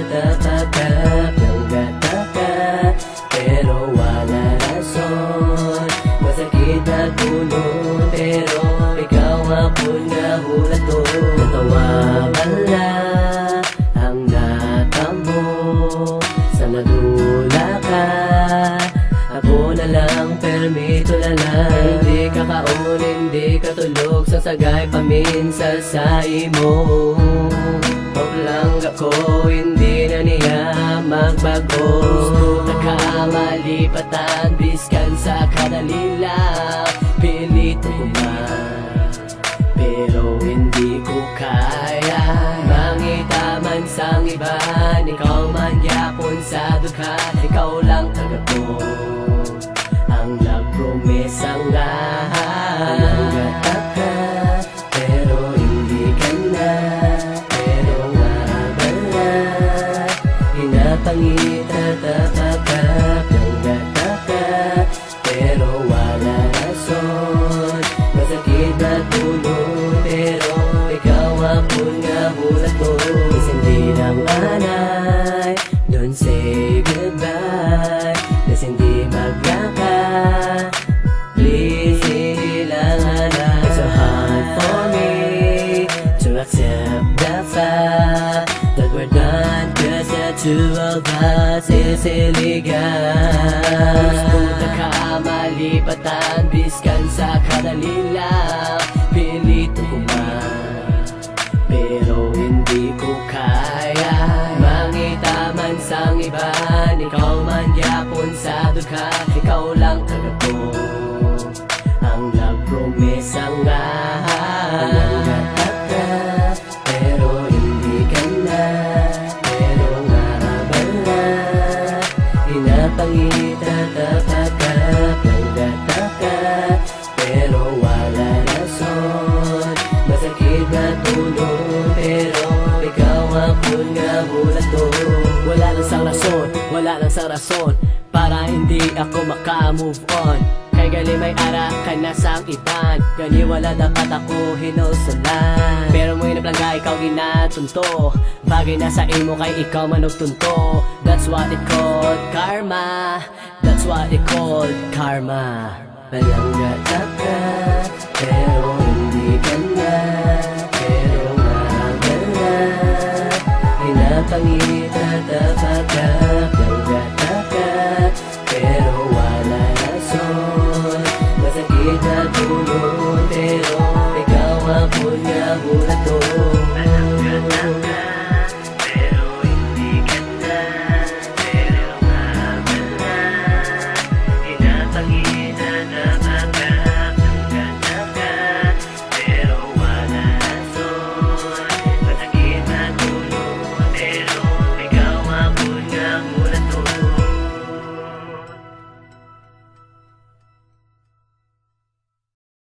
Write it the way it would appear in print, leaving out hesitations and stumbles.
tatapagap ng gata ka, pero wala rason. Masakit na puno, pero ikaw hapon nga hulato. Natawagan na ang natamo, sa nadula ka. Ako na lang, permito na lang. Hindi ka kaon, hindi ka tulog, sa sagay paminsa sa imo. Paglangga ko, hindi na niya magbago. Nakamalipatan, biskan sa kadalila. Pilito ko man, pero hindi ko kaya. Mangitaman sang iba, ikaw man yapon sa dukha. Ikaw lang tagako, ang nagpromesang nanggata ka, pero hindi ka na. Pero nga bala, hinapangit tatapagap ng gata ka, pero wala rason. Masakit na tulog, pero ikaw hapon nga hulato. Hindi ng anay, don't say goodbye. Kasi hindi maglaka, please hilangan na. It's so hard for me to accept the fact that we're done, cause the two of us is illegal. Punta ka malipatan, biskan sa kadalila. Pilito ko man, pero hindi ko kaya. Mangitaman sang iba, ikaw man yapon sa dukha. Ikaw lang tagako, ang nagpromesang nanggata ka, pero hindi ka na. Pero nga bala, hinapangit tatapagap ng gata ka, pero wala rason. Masakit na tulog, pero ikaw hapon nga hulato. Wala lang sang rason, wala lang sang rason, para hindi ako maka-move on. Kay gali may ara ka na sang iban, gani wala dapat ako hinusulan. Pero mo inaplangga ikaw ginatunto, bagay na sa imo kay ikaw manugtunto. That's what it called karma, that's what it called karma. Palanggata ka, pero hindi ka na. Pero nga bala, hinapangit tatapagap ng gata